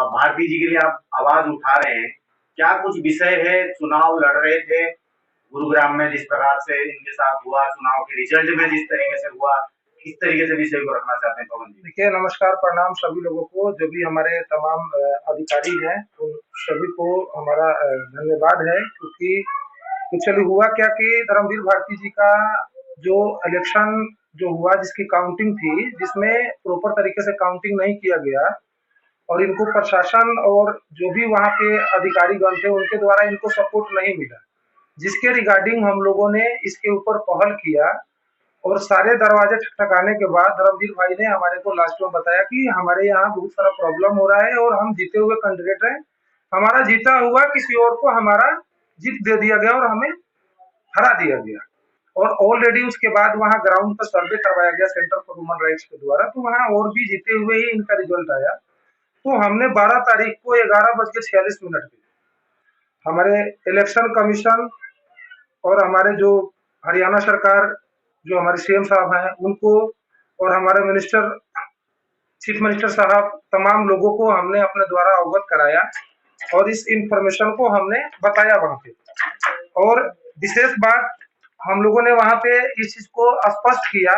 भारती जी के लिए आप आवाज उठा रहे हैं, क्या कुछ विषय है? चुनाव लड़ रहे थे गुरुग्राम में, जिस प्रकार से इनके साथ हुआ, चुनाव के रिजल्ट में जिस तरीके से हुआ, किस तरीके से विषय को रखना चाहते हैं पवन जी? देखिए, नमस्कार, प्रणाम सभी लोगों को, जो भी हमारे तमाम अधिकारी हैं, उन सभी को हमारा धन्यवाद है, क्योंकि एक्चुअली हुआ क्या कि धर्मवीर भारती जी का जो इलेक्शन जो हुआ, जिसकी काउंटिंग थी, जिसमें प्रॉपर तरीके से काउंटिंग नहीं किया गया और इनको प्रशासन और जो भी वहाँ के अधिकारीगण थे, उनके द्वारा इनको सपोर्ट नहीं मिला, जिसके रिगार्डिंग हम लोगों ने इसके ऊपर पहल किया और सारे दरवाजे खटखटाने के बाद धर्मवीर भाई ने हमारे को लास्ट में बताया कि हमारे यहाँ बहुत सारा प्रॉब्लम हो रहा है और हम जीते हुए कैंडिडेट हैं, हमारा जीता हुआ किसी और को हमारा जीत दे दिया गया और हमें हरा दिया गया। और ऑलरेडी उसके बाद वहाँ ग्राउंड पर सर्वे करवाया गया सेंटर फॉर ह्यूमन राइट्स के द्वारा, तो वहाँ और भी जीते हुए ही इनका रिजल्ट आया। तो हमने 12 तारीख को 11:46 पे हमारे इलेक्शन कमीशन और हमारे जो हरियाणा सरकार, जो हमारे सीएम साहब हैं, उनको और हमारे मिनिस्टर, चीफ मिनिस्टर साहब, तमाम लोगों को हमने अपने द्वारा अवगत कराया और इस इंफॉर्मेशन को हमने बताया वहाँ पे। और विशेष बात, हम लोगों ने वहाँ पे इस चीज को स्पष्ट किया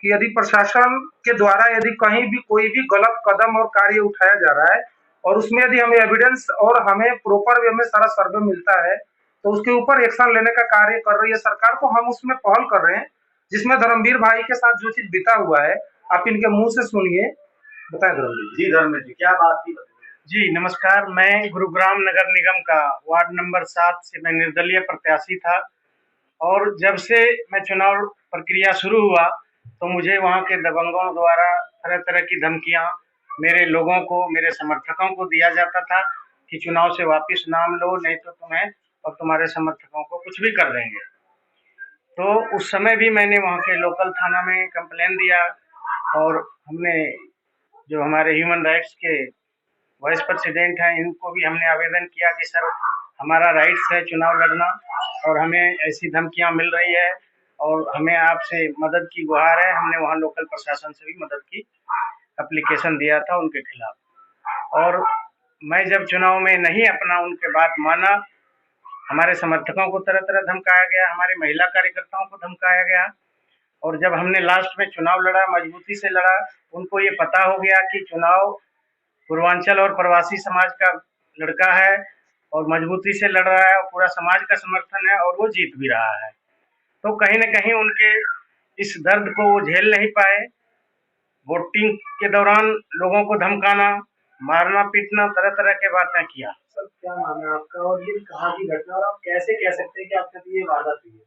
कि यदि प्रशासन के द्वारा यदि कहीं भी कोई भी गलत कदम और कार्य उठाया जा रहा है और उसमें यदि हमें एविडेंस और हमें प्रॉपर वे में सारा सर्वे मिलता है, तो उसके ऊपर एक्शन लेने का कार्य कर रही है सरकार, तो हम उसमें पहल कर रहे हैं, जिसमें धर्मवीर भाई के साथ जो चीज बीता हुआ है, आप इनके मुंह से सुनिए। बताएं धर्मवीर जी धर्मेश जी, क्या बात थी? जी नमस्कार, मैं गुरुग्राम नगर निगम का वार्ड नंबर 7 से मैं निर्दलीय प्रत्याशी था और जब से मैं चुनाव प्रक्रिया शुरू हुआ तो मुझे वहां के दबंगों द्वारा तरह तरह की धमकियां मेरे लोगों को, मेरे समर्थकों को दिया जाता था कि चुनाव से वापस नाम लो, नहीं तो तुम्हें और तुम्हारे समर्थकों को कुछ भी कर देंगे। तो उस समय भी मैंने वहाँ के लोकल थाना में कंप्लेन दिया और हमने जो हमारे ह्यूमन राइट्स के वाइस प्रेसिडेंट हैं, इनको भी हमने आवेदन किया कि सर हमारा राइट्स है चुनाव लड़ना और हमें ऐसी धमकियां मिल रही है और हमें आपसे मदद की गुहार है। हमने वहाँ लोकल प्रशासन से भी मदद की एप्लीकेशन दिया था उनके खिलाफ। और मैं जब चुनाव में नहीं अपना उनके बात माना, हमारे समर्थकों को तरह तरह धमकाया गया, हमारे महिला कार्यकर्ताओं को धमकाया गया और जब हमने लास्ट में चुनाव लड़ा, मजबूती से लड़ा, उनको ये पता हो गया कि चुनाव पूर्वांचल और प्रवासी समाज का लड़का है और मजबूती से लड़ रहा है और पूरा समाज का समर्थन है और वो जीत भी रहा है। तो कहीं न कहीं उनके इस दर्द को वो झेल नहीं पाए। वोटिंग के दौरान लोगों को धमकाना, मारना पीटना, तरह तरह के बातें किया। सर, क्या नाम है आपका और ये कहाँ की घटना और आप कैसे कह सकते हैं कि आपके साथ ये वारदात हुई है?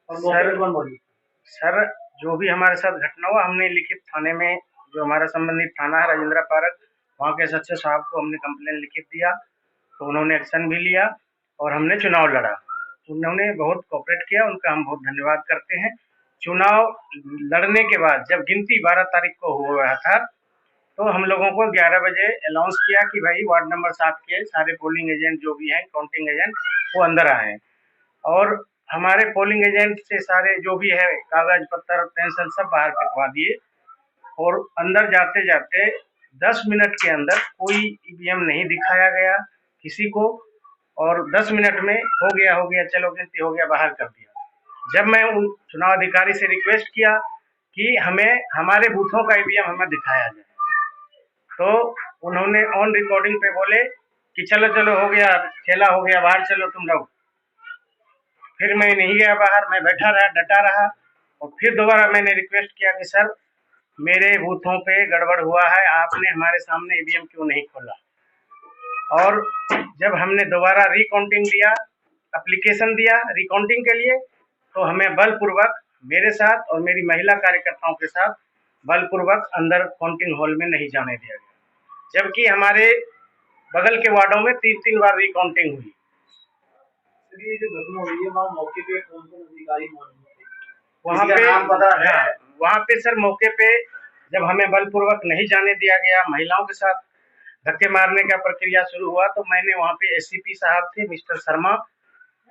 और मौके पर कौन मौजूद था? सर, जो भी हमारे साथ घटना हुआ, हमने लिखित थाने में, जो हमारा संबंधित थाना है राजेंद्र पार्क, वहाँ के एसएचओ साहब को हमने कंप्लेन लिखित दिया, तो उन्होंने एक्शन भी लिया और हमने चुनाव लड़ा। उन्होंने बहुत कोऑपरेट किया, उनका हम बहुत धन्यवाद करते हैं। चुनाव लड़ने के बाद जब गिनती 12 तारीख को हो रहा था, तो हम लोगों को 11 बजे अनाउंस किया कि भाई वार्ड नंबर 7 के सारे पोलिंग एजेंट जो भी हैं, काउंटिंग एजेंट, वो अंदर आए और हमारे पोलिंग एजेंट से सारे जो भी है कागज पत्तर पेंसिल सब बाहर फेंकवा दिए और अंदर जाते जाते 10 मिनट के अंदर कोई ईवीएम नहीं दिखाया गया किसी को और 10 मिनट में हो गया चलो गिनती हो गया, बाहर कर दिया। जब मैं उन चुनाव अधिकारी से रिक्वेस्ट किया कि हमें हमारे बूथों का ईवीएम हमें दिखाया जाए, तो उन्होंने ऑन रिकॉर्डिंग पे बोले कि चलो चलो हो गया, खेला हो गया, बाहर चलो तुम लोग। फिर मैं नहीं गया बाहर, मैं बैठा रहा, डटा रहा और फिर दोबारा मैंने रिक्वेस्ट किया कि सर मेरे बूथों पे गड़बड़ हुआ है, आपने हमारे सामने ईवीएम क्यों नहीं खोला। और जब हमने दोबारा रिकाउंटिंग दिया, एप्लीकेशन दिया रिकाउंटिंग के लिए, तो हमें बलपूर्वक मेरे साथ और मेरी महिला कार्यकर्ताओं के साथ बलपूर्वक अंदर काउंटिंग हॉल में नहीं जाने दिया गया, जबकि हमारे बगल के वार्डों में 3-3 बार रिकाउंटिंग हुई। ये जो घटना हुई है, वहाँ मौके पे कौन कौन अधिकारी मौजूद थे? वहाँ पे नाम पता है? वहाँ पे सर मौके पे जब हमें बलपूर्वक नहीं जाने दिया गया, महिलाओं के साथ धक्के मारने का प्रक्रिया शुरू हुआ, तो मैंने वहाँ पे एससीपी साहब थे मिस्टर शर्मा,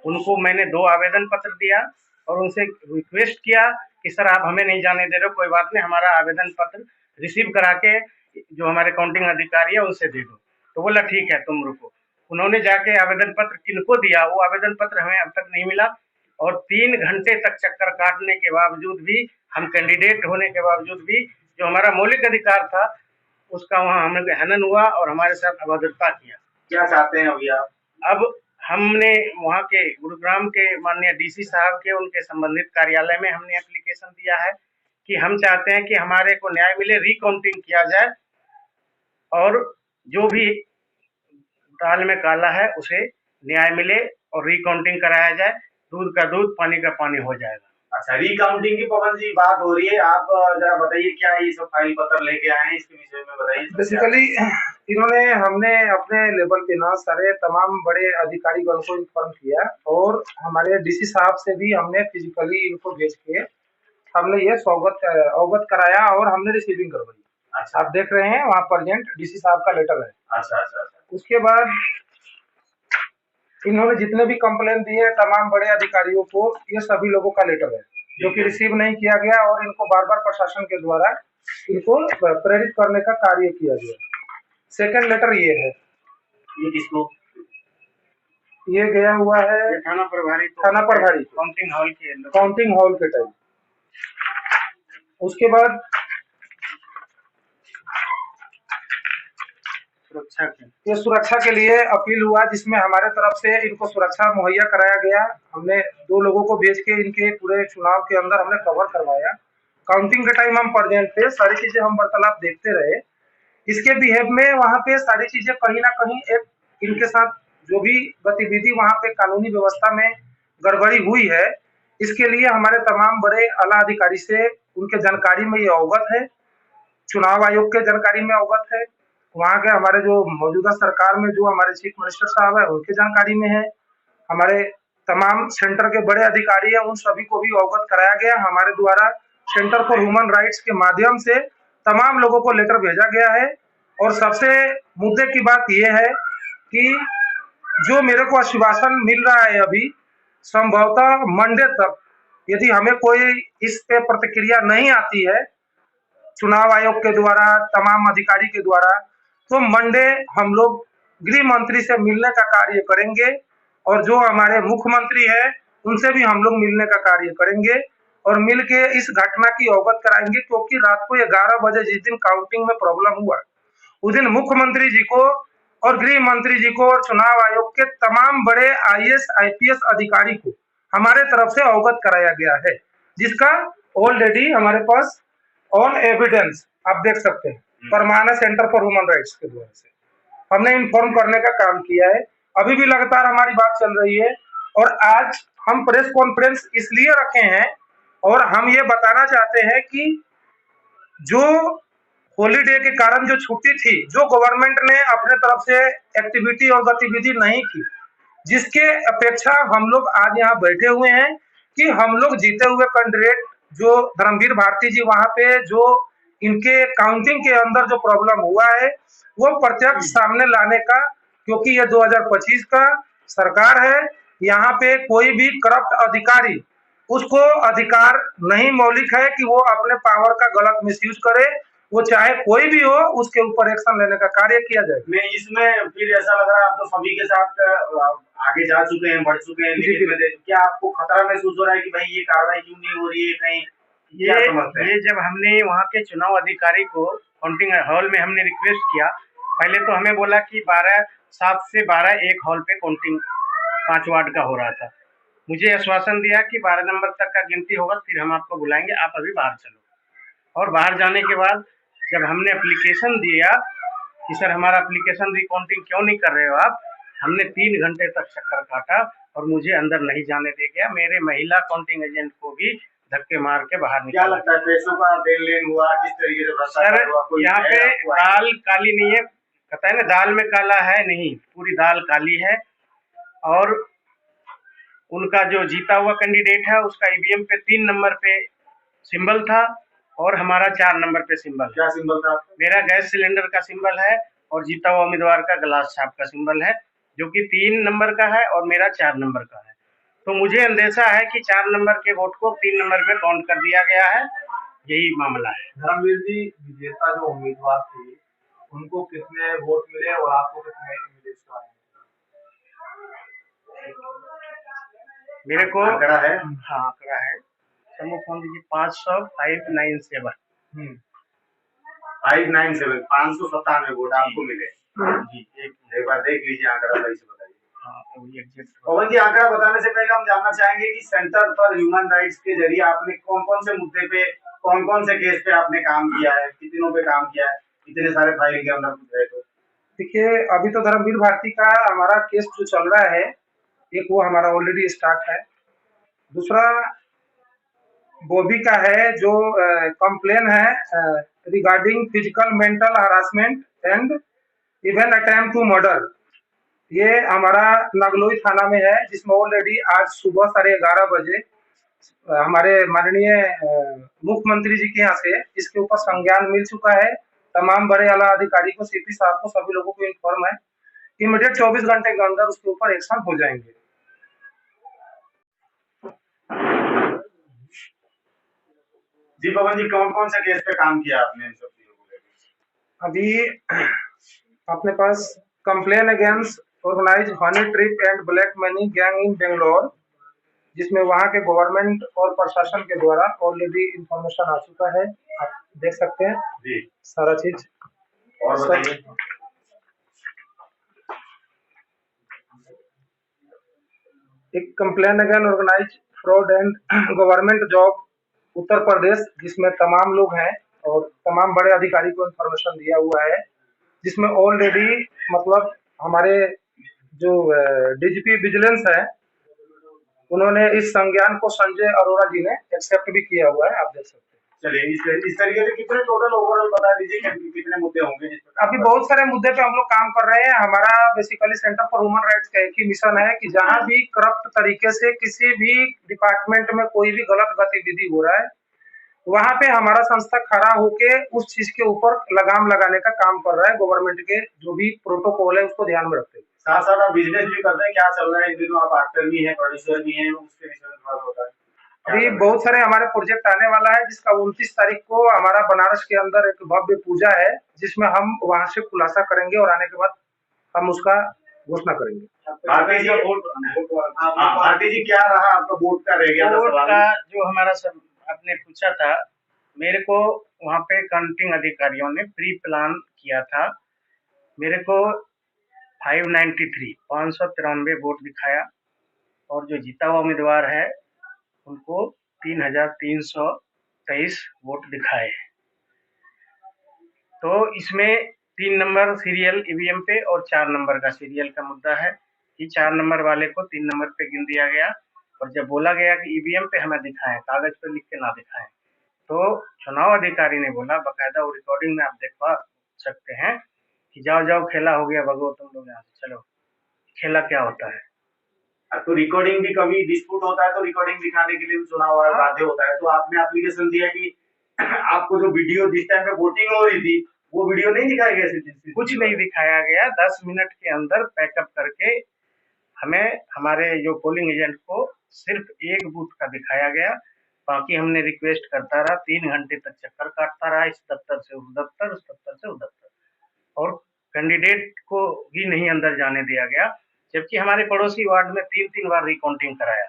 उनको मैंने 2 आवेदन पत्र दिया और उनसे रिक्वेस्ट किया कि सर आप हमें नहीं जाने दे रहे हो, कोई बात नहीं, हमारा आवेदन पत्र रिसीव करा के जो हमारे काउंटिंग अधिकारी है उनसे दे दो। तो बोला ठीक है तुम रुको। उन्होंने जाके आवेदन पत्र किनको दिया, वो आवेदन पत्र हमें अब तक नहीं मिला। और 3 घंटे तक चक्कर काटने के बावजूद भी, हम कैंडिडेट होने के बावजूद भी, जो हमारा मौलिक अधिकार था उसका वहाँ हमें हनन हुआ और हमारे साथ अभद्रता किया। क्या चाहते हैं अभी आप? अब हमने वहाँ के गुरुग्राम के माननीय डीसी साहब के उनके संबंधित कार्यालय में हमने एप्लीकेशन दिया है कि हम चाहते हैं कि हमारे को न्याय मिले, रिकाउंटिंग किया जाए और जो भी दाल में काला है उसे न्याय मिले और रिकाउंटिंग कराया जाए। दूध का दूध, पानी का पानी हो जाएगा। अच्छा, रिकाउंटिंग की पवन जी बात हो रही है, आप जरा बताइए क्या ये सब फाइल पत्र लेके आए हैं, इसके विषय में बताइए। बेसिकली इन्होंने हमने अपने लेवल पे ना सारे तमाम बड़े अधिकारीगण को इन्फॉर्म किया और हमारे डीसी साहब से भी हमने फिजिकली इनको भेज के हमने ये अवगत कराया और हमने रिसीविंग करवाई। अच्छा, आप देख रहे हैं वहाँ प्रेजेंट डीसी साहब का लेटर है। अच्छा अच्छा अच्छा। उसके बाद इन्होंने जितने भी कंप्लेन दिए तमाम बड़े अधिकारियों को, ये सभी लोगों का लेटर है जो कि रिसीव नहीं किया गया और इनको बार बार प्रशासन के द्वारा इनको प्रेरित करने का कार्य किया गया। सेकंड लेटर ये है, ये किसको? ये गया हुआ है थाना प्रभारी काउंटिंग हॉल के टाइम। उसके बाद ये सुरक्षा के लिए अपील हुआ जिसमें हमारे तरफ से इनको सुरक्षा मुहैया कराया गया। हमने 2 लोगों को भेज के इनके पूरे चुनाव के अंदर हमने कवर करवाया। काउंटिंग के टाइम हम प्रेजेंट थे, सारी चीजें हम वार्तालाप देखते रहे। इसके बिहेव में वहाँ पे सारी चीजें कहीं ना कहीं एक इनके साथ जो भी गतिविधि वहाँ पे कानूनी व्यवस्था में गड़बड़ी हुई है, इसके लिए हमारे तमाम बड़े आला अधिकारी से उनके जानकारी में ये अवगत है, चुनाव आयोग के जानकारी में अवगत है, वहाँ के हमारे जो मौजूदा सरकार में जो हमारे चीफ मिनिस्टर साहब है उनकी जानकारी में है, हमारे तमाम सेंटर के बड़े अधिकारी हैं उन सभी को भी अवगत कराया गया। हमारे द्वारा सेंटर फॉर ह्यूमन राइट्स के माध्यम से तमाम लोगों को लेटर भेजा गया है। और सबसे मुद्दे की बात यह है कि जो मेरे को आश्वासन मिल रहा है अभी, संभवतः मंडे तक यदि हमें कोई इस पे प्रतिक्रिया नहीं आती है चुनाव आयोग के द्वारा, तमाम अधिकारी के द्वारा, तो मंडे हम लोग गृह मंत्री से मिलने का कार्य करेंगे और जो हमारे मुख्यमंत्री है उनसे भी हम लोग मिलने का कार्य करेंगे और मिलके इस घटना की अवगत कराएंगे। क्योंकि रात को 11 बजे जिस दिन काउंटिंग में प्रॉब्लम हुआ उस दिन मुख्यमंत्री जी को और गृह मंत्री जी को और चुनाव आयोग के तमाम बड़े IAS IPS अधिकारी को हमारे तरफ से अवगत कराया गया है, जिसका ऑलरेडी हमारे पास ऑन एविडेंस आप देख सकते हैं परमाना सेंटर फॉर ह्यूमन राइट्स के द्वारा से हमने इन्फॉर्म करने का काम किया है। अभी भी लगातार हमारी बात चल रही है और आज हम प्रेस कॉन्फ्रेंस इसलिए रखे हैं और हम ये बताना चाहते हैं कि जो हॉलीडे के कारण जो छुट्टी थी, जो गवर्नमेंट ने अपने तरफ से एक्टिविटी और गतिविधि नहीं की, जिसके अपेक्षा हम लोग आज यहाँ बैठे हुए हैं कि हम लोग जीते हुए कैंडिडेट जो धर्मवीर भारती जी वहां पे जो इनके काउंटिंग के अंदर जो प्रॉब्लम हुआ है वो प्रत्यक्ष सामने लाने का, क्योंकि ये 2025 का सरकार है, यहाँ पे कोई भी करप्ट अधिकारी उसको अधिकार नहीं मौलिक है कि वो अपने पावर का गलत मिसयूज करे, वो चाहे कोई भी हो उसके ऊपर एक्शन लेने का कार्य किया जाए। नहीं, इसमें फिर ऐसा लग रहा है आप तो सभी के साथ आगे जा चुके हैं, बढ़ चुके हैं, लेकिन क्या आपको खतरा महसूस हो रहा है कि भाई ये कार्रवाई क्यों नहीं हो रही है कहीं? ये जब हमने वहाँ के चुनाव अधिकारी को काउंटिंग हॉल में हमने रिक्वेस्ट किया, पहले तो हमें बोला कि 7 से 12 एक हॉल पे काउंटिंग 5 वार्ड का हो रहा था। मुझे आश्वासन दिया कि 12 नंबर तक का गिनती होगा फिर हम आपको बुलाएंगे, आप अभी बाहर चलो। और बाहर जाने के बाद जब हमने एप्लीकेशन दिया कि सर हमारा एप्लीकेशन रिकाउंटिंग क्यों नहीं कर रहे हो आप, हमने 3 घंटे तक चक्कर काटा और मुझे अंदर नहीं जाने दे गया। मेरे महिला काउंटिंग एजेंट को भी धक्के मार के बाहर निकाला। क्या लगता है पैसों का देन लेन हुआ, किस तरीके से भ्रष्टाचार हुआ? सर यहाँ पे दाल काली नहीं है, कहता है ना दाल में काला है, नहीं, पूरी दाल काली है। और उनका जो जीता हुआ कैंडिडेट है उसका EVM पे 3 नंबर पे सिंबल था और हमारा 4 नंबर पे सिंबल। क्या सिंबल था? मेरा गैस सिलेंडर का सिंबल है और जीता हुआ उम्मीदवार का ग्लास छाप का सिंबल है, जो कि 3 नंबर का है और मेरा 4 नंबर का है। तो मुझे अंदेशा है कि 4 नंबर के वोट को 3 नंबर में काउंट कर दिया गया है, यही मामला है। धर्मवीर जी विजेता जो उम्मीदवार थे उनको कितने वोट मिले और आपको कितने मिले इसके बारे में? मेरे को आंकड़ा है? हाँ आंकड़ा है, समूह फोन दीजिए 500,597। 597 597 वोट आपको मिले जी। एक बार देख लीजिए आंकड़ा सही से बताइए। हाँ वही एग्जैक्ट। पवन जी, आंकड़ा बताने से पहले हम जानना चाहेंगे कि सेंटर फॉर ह्यूमन राइट्स के जरिए आपने कौन कौन से मुद्दे पे, कौन कौन से केस पे आपने काम किया है, कितनों पे काम किया है, इतने सारे फाइलिंग के अंदर पूछ रहे तो? देखिए, अभी तो धर्मवीर भारती का हमारा केस जो चल रहा है, एक वो हमारा ऑलरेडी स्टार्ट है। दूसरा बॉबी का है जो कंप्लेन है regarding physical mental harassment and even attempt to murder. ये हमारा नगलोई थाना में है, जिसमें ऑलरेडी आज सुबह 11:30 बजे हमारे माननीय मुख्यमंत्री जी के यहाँ से इसके ऊपर संज्ञान मिल चुका है। तमाम बड़े आला अधिकारी को, सीपी साहब को, सभी लोगों को इन्फॉर्म है। इमीडिएट 24 घंटे के अंदर उसके ऊपर एक्शन हो जाएंगे। जी पवन जी, कौन कौन से केस पे काम किया आपने इन सब चीजों को लेकर? अभी अपने पास complain against organised honey trap and black money gang in Bangalore, जिसमें वहां के गवर्नमेंट और प्रशासन के द्वारा ऑलरेडी इंफॉर्मेशन आ चुका है। आप देख सकते हैं जी सारा चीज। और बताइए। एक complain again organise fraud and government job Uttar Pradesh, जिसमें तमाम लोग हैं और तमाम बड़े अधिकारी को इंफॉर्मेशन दिया हुआ है, जिसमें ऑलरेडी मतलब हमारे जो डीजीपी विजिलेंस है, उन्होंने इस संज्ञान को संजय अरोड़ा जी ने एक्सेप्ट भी किया हुआ है। आप देख सकते हैं। चलिए, इस तरीके से कितने टोटल ओवरऑल बता दीजिए कि कितने मुद्दे होंगे जिस पर? अभी बहुत सारे मुद्दे पे हम लोग काम कर रहे हैं। हमारा basically centre for human rights का एक ही मिशन है कि जहां भी करप्ट तरीके से किसी भी डिपार्टमेंट में कोई भी गलत गतिविधि हो रहा है, वहां पे हमारा संस्था खड़ा होके उस चीज के ऊपर लगाम लगाने का काम कर रहा है। गवर्नमेंट के जो भी प्रोटोकॉल है उसको ध्यान में रखते हुए। साथ साथ आप बिजनेस भी करते हैं, क्या चल रहा है इन दिनों? आप एक्टर भी हैं, प्रोड्यूसर भी हैं, उसके विषय में थोड़ा होता है। अभी बहुत सारे हमारे प्रोजेक्ट आने वाला है, जिसका 29 तारीख को हमारा बनारस के अंदर एक भव्य पूजा है, जिसमें हम वहां से खुलासा करेंगे और आने के बाद हम उसका घोषणा करेंगे। भारती जी, क्या रहा आपका वोट का रह गया था वोट सवाल? का जो हमारा सब आपने पूछा था, मेरे को वहाँ पे काउंटिंग अधिकारियों ने प्री प्लान किया था। मेरे को 593 वोट दिखाया और जो जीता हुआ उम्मीदवार है उनको 3,323 वोट दिखाए। तो इसमें 3 नंबर सीरियल ईवीएम पे और 4 नंबर का सीरियल का मुद्दा है कि 4 नंबर वाले को 3 नंबर पे गिन दिया गया, और जब बोला गया कि ईवीएम पे हमें दिखाएं, कागज पे लिख के ना दिखाएं, तो चुनाव अधिकारी ने बोला, बाकायदा वो रिकॉर्डिंग में आप देखवा सकते हैं कि जाओ जाओ खेला हो गया, भगो तुम लोग यहाँ से, चलो। खेला क्या होता है? तो रिकॉर्डिंग भी कभी डिस्प्यूट होता है तो रिकॉर्डिंग दिखाने के लिए भी चुनाव आयोग बाध्य होता है। तो आपने एप्लीकेशन दिया कि आपको जो वीडियो जिस टाइम पे वोटिंग हो रही थी वो वीडियो नहीं दिखाया गया? कुछ नहीं दिखाया गया। 10 मिनट के अंदर पैकअप करके हमें हमारे जो पोलिंग एजेंट को सिर्फ एक बूथ का दिखाया गया। बाकी हमने रिक्वेस्ट करता रहा, 3 घंटे तक चक्कर काटता रहा, इस दफ्तर से उस दफ्तर, उस दफ्तर से उस दफ्तर, और कैंडिडेट को भी नहीं अंदर जाने दिया गया, जबकि हमारे पड़ोसी वार्ड में 3-3 बार रिकाउंटिंग कराया।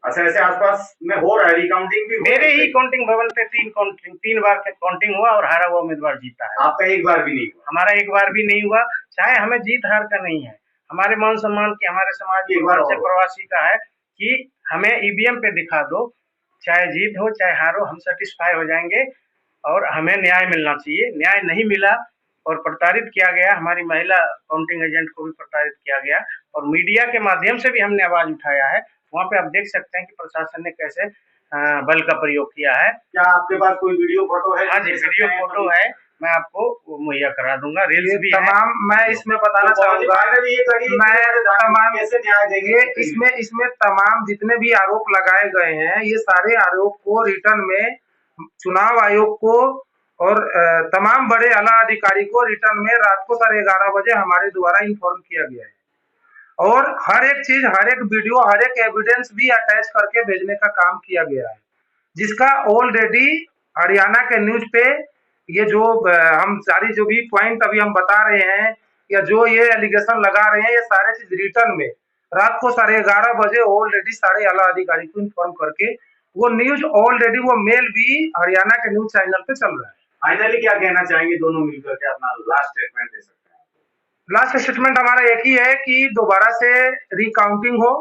अच्छा, ऐसे आसपास में हो रहा है रिकाउंटिंग भी? मेरे ही काउंटिंग भवन पे 3 बार काउंटिंग हुआ और हारा हुआ उम्मीदवार जीता है। आपका एक बार भी नहीं हुआ? हमारा एक बार भी नहीं हुआ। चाहे हमें जीत हार का नहीं है, हमारे मान सम्मान की, हमारे समाज की, प्रवासी का है कि हमें ईवीएम पे दिखा दो, चाहे जीत हो चाहे हार हो, हम सेटिस्फाई हो जाएंगे और हमें न्याय मिलना चाहिए। न्याय नहीं मिला और प्रताड़ित किया गया। हमारी महिला काउंटिंग एजेंट को भी प्रताड़ित किया गया और मीडिया के माध्यम से भी हमने आवाज उठाया है। वहाँ पे आप देख सकते हैं कि प्रशासन ने कैसे बल का प्रयोग किया है। क्या आपके पास कोई वीडियो फोटो है? हाँ जी, वीडियो फोटो है, मैं आपको मुहैया करा दूंगा। रील्स भी तमाम मैं इसमें बताना चाहूंगा, मैं तमाम कैसे न्याय देंगे इसमें तमाम जितने भी आरोप लगाए गए हैं, ये सारे आरोप को रिटर्न में चुनाव आयोग को और तमाम बड़े आला अधिकारी को रिटर्न में रात को 11:30 बजे हमारे द्वारा इन्फॉर्म किया गया है, और हर एक चीज, हर एक वीडियो, हर एक एविडेंस भी अटैच करके भेजने का काम किया गया है, जिसका ऑलरेडी हरियाणा के न्यूज पे ये जो हम सारी जो भी पॉइंट अभी हम बता रहे हैं या जो ये एलिगेशन लगा रहे हैं, ये सारे चीज रिटर्न में रात को 11:30 बजे ऑलरेडी सारे आला अधिकारी को इन्फॉर्म करके वो न्यूज ऑलरेडी वो मेल भी हरियाणा के न्यूज चैनल पे चल रहा है। फाइनली क्या कहना चाहेंगे दोनों मिलकर के, अपना लास्ट स्टेटमेंट दे सकते हैं? लास्ट स्टेटमेंट हमारा एक ही है कि दोबारा से रिकाउंटिंग हो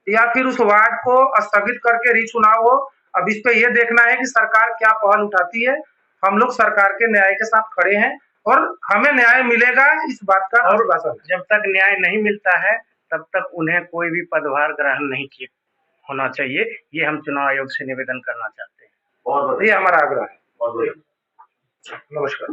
या फिर उस वार्ड को स्थगित करके रीचुनाव हो। अब इस पे ये देखना है कि सरकार क्या पहल उठाती है। हम लोग सरकार के न्याय के साथ खड़े हैं और हमें न्याय मिलेगा, इस बात का और विश्वास है। जब तक न्याय नहीं मिलता है तब तक उन्हें कोई भी पदभार ग्रहण नहीं किया होना चाहिए, ये हम चुनाव आयोग से निवेदन करना चाहते हैं। बहुत ये हमारा आग्रह है। बहुत नमस्कार।